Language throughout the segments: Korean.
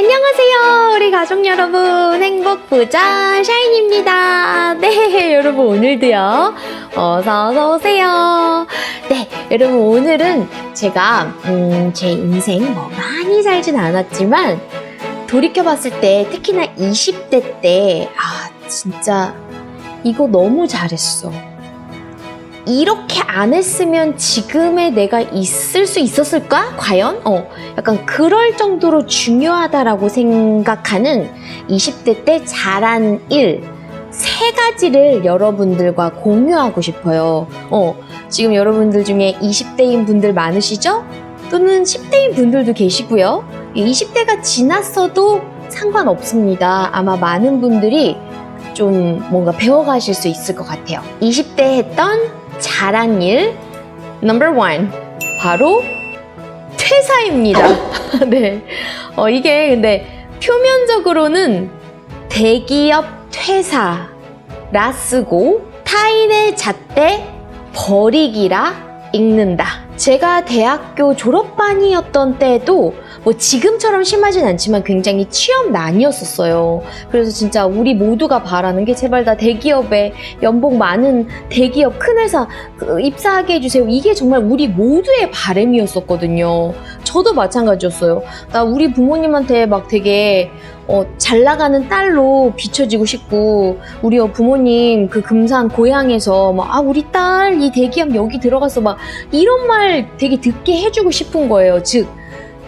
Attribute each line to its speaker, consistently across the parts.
Speaker 1: 안녕하세요 우리 가족 여러분, 행복부자 샤인입니다. 네, 여러분 오늘도요 어서 오세요. 네, 여러분 오늘은 제가 제 인생 뭐 많이 살진 않았지만 돌이켜봤을 때, 특히나 20대 때 진짜 이거 너무 잘했어, 이렇게 안 했으면 지금의 내가 있을 수 있었을까? 과연? 약간 그럴 정도로 중요하다라고 생각하는 20대 때 잘한 일 3가지를 여러분들과 공유하고 싶어요. 지금 여러분들 중에 20대인 분들 많으시죠? 또는 10대인 분들도 계시고요. 20대가 지났어도 상관없습니다. 아마 많은 분들이 좀 뭔가 배워가실 수 있을 것 같아요. 20대 했던 잘한 일 넘버 1, 바로 퇴사입니다. 네, 이게 근데 표면적으로는 대기업 퇴사라 쓰고 타인의 잣대 버리기라 읽는다. 제가 대학교 졸업반이었던 때도 뭐 지금처럼 심하진 않지만 굉장히 취업난이었었어요. 그래서 진짜 우리 모두가 바라는 게 제발 다 대기업에 연봉 많은 대기업 큰 회사 입사하게 해주세요. 이게 정말 우리 모두의 바람이었었거든요. 저도 마찬가지였어요. 나 우리 부모님한테 막 되게 잘 나가는 딸로 비춰지고 싶고, 우리 부모님 그 금산 고향에서 막 우리 딸 이 대기업 여기 들어가서 막 이런 말 되게 듣게 해주고 싶은 거예요. 즉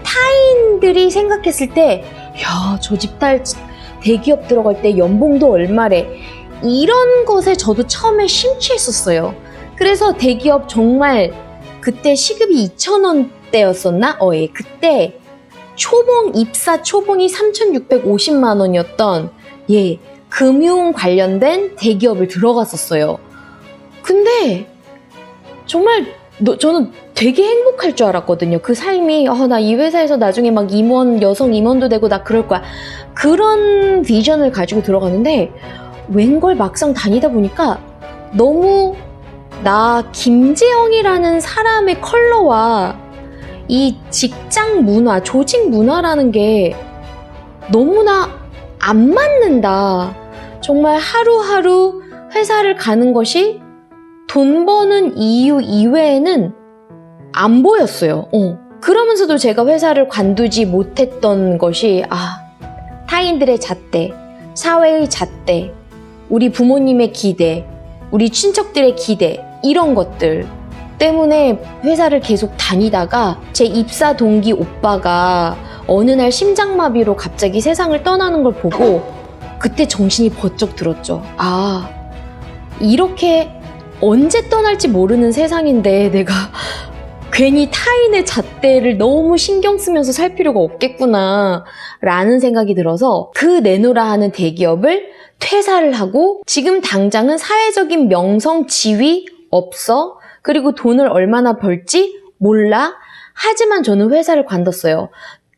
Speaker 1: 타인들이 생각했을 때 야, 저 집 딸 대기업 들어갈 때 연봉도 얼마래, 이런 것에 저도 처음에 심취했었어요. 그래서 대기업 정말 그때 시급이 2,000원대였었나? 예, 그때 입사 초봉이 3,650만 원이었던 금융 관련된 대기업을 들어갔었어요. 근데 정말 저는 되게 행복할 줄 알았거든요. 그 삶이 나 이 회사에서 나중에 막 여성 임원도 되고 나 그럴 거야, 그런 비전을 가지고 들어갔는데 웬걸 막상 다니다 보니까 너무 나 김재영이라는 사람의 컬러와 이 직장 문화, 조직 문화라는 게 너무나 안 맞는다. 정말 하루하루 회사를 가는 것이 돈 버는 이유 이외에는 안 보였어요. 그러면서도 제가 회사를 관두지 못했던 것이 타인들의 잣대, 사회의 잣대, 우리 부모님의 기대, 우리 친척들의 기대, 이런 것들 때문에 회사를 계속 다니다가 제 입사 동기 오빠가 어느 날 심장마비로 갑자기 세상을 떠나는 걸 보고 그때 정신이 번쩍 들었죠. 이렇게 언제 떠날지 모르는 세상인데 내가 괜히 타인의 잣대를 너무 신경 쓰면서 살 필요가 없겠구나 라는 생각이 들어서 그 내노라 하는 대기업을 퇴사를 하고, 지금 당장은 사회적인 명성, 지위 없어. 그리고 돈을 얼마나 벌지 몰라. 하지만 저는 회사를 관뒀어요.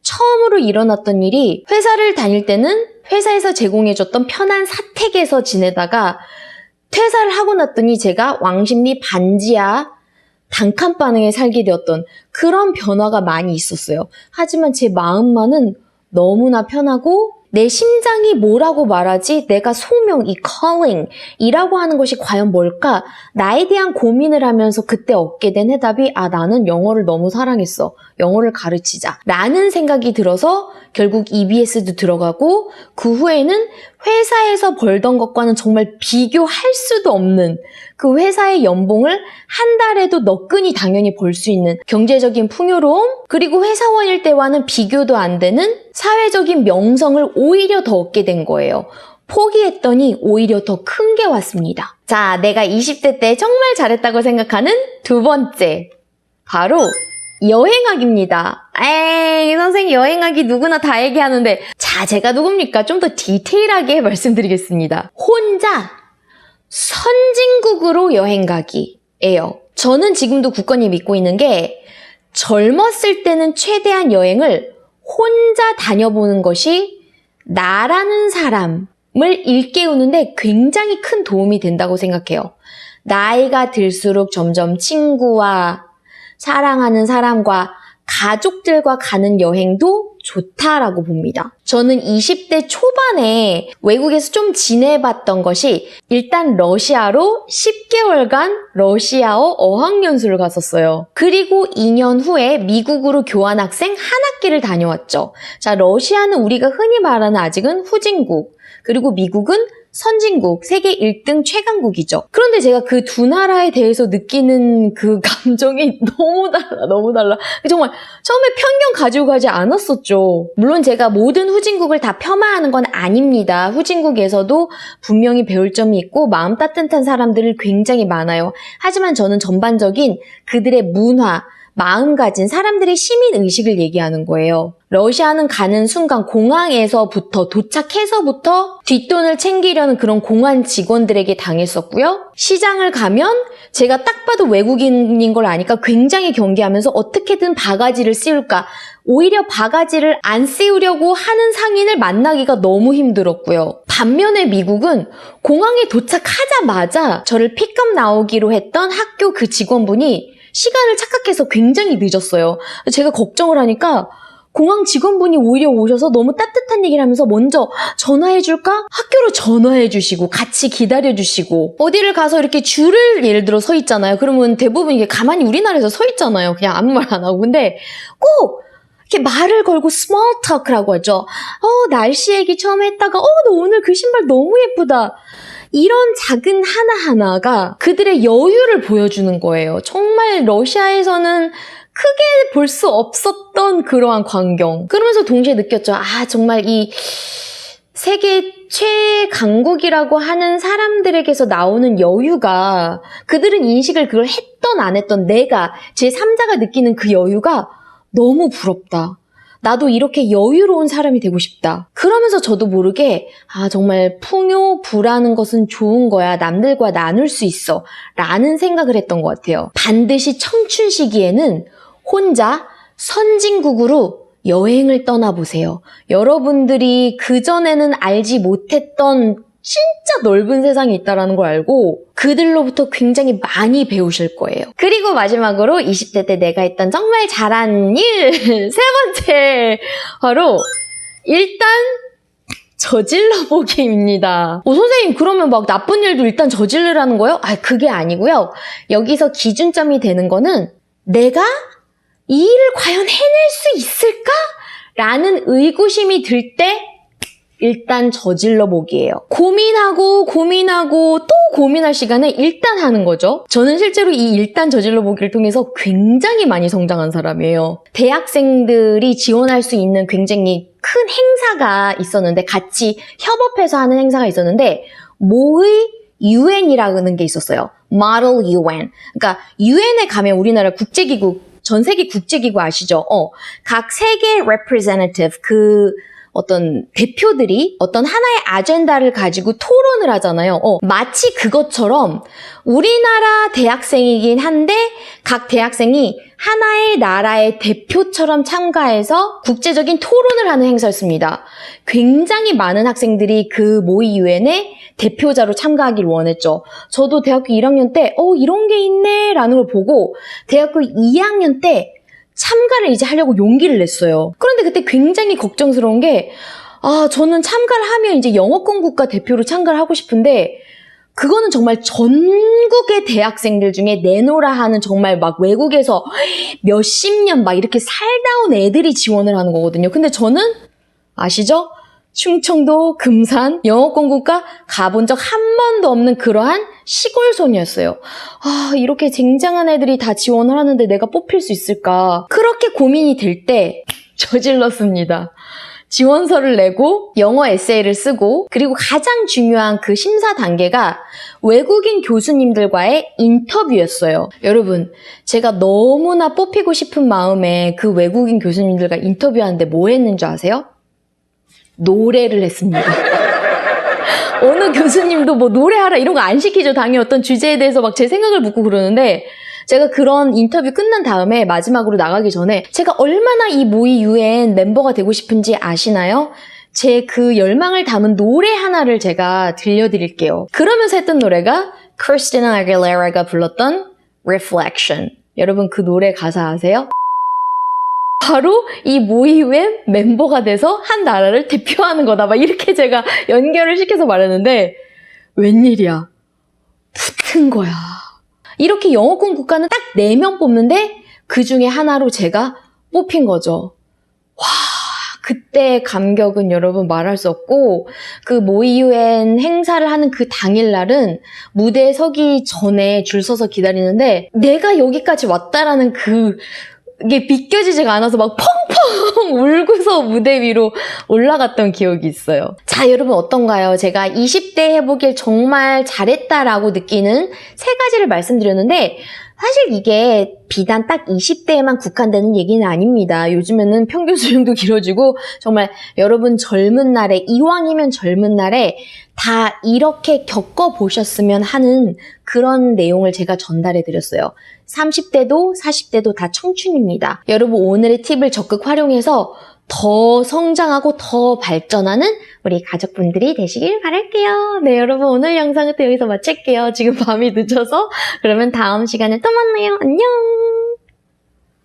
Speaker 1: 처음으로 일어났던 일이, 회사를 다닐 때는 회사에서 제공해줬던 편한 사택에서 지내다가 퇴사를 하고 났더니 제가 왕십리 반지하 단칸방에 살게 되었던 그런 변화가 많이 있었어요. 하지만 제 마음만은 너무나 편하고, 내 심장이 뭐라고 말하지? 내가 소명, 이 calling이라고 하는 것이 과연 뭘까? 나에 대한 고민을 하면서 그때 얻게 된 해답이 나는 영어를 너무 사랑했어. 영어를 가르치자. 라는 생각이 들어서 결국 EBS도 들어가고, 그 후에는 회사에서 벌던 것과는 정말 비교할 수도 없는 그 회사의 연봉을 한 달에도 너끈히 당연히 벌 수 있는 경제적인 풍요로움, 그리고 회사원일 때와는 비교도 안 되는 사회적인 명성을 오히려 더 얻게 된 거예요. 포기했더니 오히려 더 큰 게 왔습니다. 자, 내가 20대 때 정말 잘했다고 생각하는 2번째, 바로 여행하기입니다. 선생님, 여행하기 누구나 다 얘기하는데, 자, 제가 누굽니까? 좀 더 디테일하게 말씀드리겠습니다. 혼자 선진국으로 여행 가기예요. 저는 지금도 굳건히 믿고 있는 게, 젊었을 때는 최대한 여행을 혼자 다녀보는 것이 나라는 사람을 일깨우는데 굉장히 큰 도움이 된다고 생각해요. 나이가 들수록 점점 친구와 사랑하는 사람과 가족들과 가는 여행도 좋다라고 봅니다. 저는 20대 초반에 외국에서 좀 지내봤던 것이 일단 러시아로 10개월간 러시아어 어학연수를 갔었어요. 그리고 2년 후에 미국으로 교환학생 한 학기를 다녀왔죠. 자, 러시아는 우리가 흔히 말하는 아직은 후진국, 그리고 미국은 선진국, 세계 1등 최강국이죠. 그런데 제가 그 두 나라에 대해서 느끼는 그 감정이 너무 달라. 정말 처음에 편견 가지고 가지 않았었죠. 물론 제가 모든 후진국을 다 폄하하는 건 아닙니다. 후진국에서도 분명히 배울 점이 있고 마음 따뜻한 사람들이 굉장히 많아요. 하지만 저는 전반적인 그들의 문화, 마음가짐, 사람들의 시민의식을 얘기하는 거예요. 러시아는 가는 순간 공항에서부터 도착해서부터 뒷돈을 챙기려는 그런 공안 직원들에게 당했었고요. 시장을 가면 제가 딱 봐도 외국인인 걸 아니까 굉장히 경계하면서 어떻게든 바가지를 씌울까. 오히려 바가지를 안 씌우려고 하는 상인을 만나기가 너무 힘들었고요. 반면에 미국은 공항에 도착하자마자 저를 픽업 나오기로 했던 학교 그 직원분이 시간을 착각해서 굉장히 늦었어요. 제가 걱정을 하니까 공항 직원분이 오히려 오셔서 너무 따뜻한 얘기를 하면서 먼저 전화해줄까? 학교로 전화해주시고 같이 기다려주시고 어디를 가서 이렇게 줄을 예를 들어 서 있잖아요. 그러면 대부분 이게 가만히 우리나라에서 서 있잖아요. 그냥 아무 말 안 하고. 근데 꼭 이렇게 말을 걸고 small talk라고 하죠. 날씨 얘기 처음 했다가 너 오늘 그 신발 너무 예쁘다. 이런 작은 하나하나가 그들의 여유를 보여주는 거예요. 정말 러시아에서는 크게 볼 수 없었던 그러한 광경. 그러면서 동시에 느꼈죠. 정말 이 세계 최강국이라고 하는 사람들에게서 나오는 여유가 그들은 인식을 그걸 했던 안 했던 내가 제3자가 느끼는 그 여유가 너무 부럽다. 나도 이렇게 여유로운 사람이 되고 싶다. 그러면서 저도 모르게 정말 풍요부라는 것은 좋은 거야. 남들과 나눌 수 있어. 라는 생각을 했던 것 같아요. 반드시 청춘 시기에는 혼자 선진국으로 여행을 떠나보세요. 여러분들이 그전에는 알지 못했던 진짜 넓은 세상이 있다는 걸 알고 그들로부터 굉장히 많이 배우실 거예요. 그리고 마지막으로 20대 때 내가 했던 정말 잘한 일 세 번째 바로 일단 저질러 보기입니다. 선생님 그러면 막 나쁜 일도 일단 저지르라는 거예요? 그게 아니고요. 여기서 기준점이 되는 거는 내가 이 일을 과연 해낼 수 있을까? 라는 의구심이 들 때 일단 저질러 보기예요. 고민하고 또 고민할 시간에 일단 하는 거죠. 저는 실제로 이 일단 저질러 보기를 통해서 굉장히 많이 성장한 사람이에요. 대학생들이 지원할 수 있는 굉장히 큰 행사가 있었는데 같이 협업해서 하는 행사가 있었는데 모의 UN이라는 게 있었어요. Model UN. 그러니까 UN에 가면 우리나라 국제기구, 전 세계 국제기구 아시죠? 각 세계 representative 어떤 대표들이 어떤 하나의 아젠다를 가지고 토론을 하잖아요. 마치 그것처럼 우리나라 대학생이긴 한데 각 대학생이 하나의 나라의 대표처럼 참가해서 국제적인 토론을 하는 행사였습니다. 굉장히 많은 학생들이 그 모의 유엔에 대표자로 참가하길 원했죠. 저도 대학교 1학년 때 이런 게 있네 라는 걸 보고 대학교 2학년 때 참가를 이제 하려고 용기를 냈어요. 그런데 그때 굉장히 걱정스러운 게 저는 참가를 하면 이제 영어권 국가 대표로 참가를 하고 싶은데 그거는 정말 전국의 대학생들 중에 내노라 하는 정말 막 외국에서 몇십 년 막 이렇게 살다 온 애들이 지원을 하는 거거든요. 근데 저는 아시죠? 충청도, 금산, 영어권 국가 가본 적 한 번도 없는 그러한 시골 소녀였어요. 이렇게 쟁쟁한 애들이 다 지원을 하는데 내가 뽑힐 수 있을까? 그렇게 고민이 될 때 저질렀습니다. 지원서를 내고 영어 에세이를 쓰고 그리고 가장 중요한 그 심사 단계가 외국인 교수님들과의 인터뷰였어요. 여러분, 제가 너무나 뽑히고 싶은 마음에 그 외국인 교수님들과 인터뷰하는데 뭐 했는 줄 아세요? 노래를 했습니다. 어느 교수님도 뭐 노래하라 이런 거 안 시키죠. 당연히 어떤 주제에 대해서 막 제 생각을 묻고 그러는데 제가 그런 인터뷰 끝난 다음에 마지막으로 나가기 전에 제가 얼마나 이 모의 UN 멤버가 되고 싶은지 아시나요? 제 그 열망을 담은 노래 하나를 제가 들려드릴게요. 그러면서 했던 노래가 크리스티나 아길레라가 불렀던 Reflection. 여러분 그 노래 가사 아세요? 바로 이 모이후의 멤버가 돼서 한 나라를 대표하는 거다. 막 이렇게 제가 연결을 시켜서 말했는데 웬일이야. 붙은 거야. 이렇게 영어권 국가는 딱 4명 뽑는데 그 중에 하나로 제가 뽑힌 거죠. 와, 그때 감격은 여러분 말할 수 없고 그 모이UN 행사를 하는 그 당일날은 무대에 서기 전에 줄 서서 기다리는데 내가 여기까지 왔다라는 그게 믿겨지지가 않아서 막 펑펑 울고서 무대 위로 올라갔던 기억이 있어요. 자, 여러분 어떤가요? 제가 20대 해보길 정말 잘했다라고 느끼는 3가지를 말씀드렸는데 사실 이게 비단 딱 20대에만 국한되는 얘기는 아닙니다. 요즘에는 평균 수명도 길어지고 정말 여러분 젊은 날에 이왕이면 젊은 날에 다 이렇게 겪어보셨으면 하는 그런 내용을 제가 전달해 드렸어요. 30대도 40대도 다 청춘입니다. 여러분 오늘의 팁을 적극 활용해서 더 성장하고 더 발전하는 우리 가족분들이 되시길 바랄게요. 네, 여러분 오늘 영상은 또 여기서 마칠게요. 지금 밤이 늦어서. 그러면 다음 시간에 또 만나요. 안녕!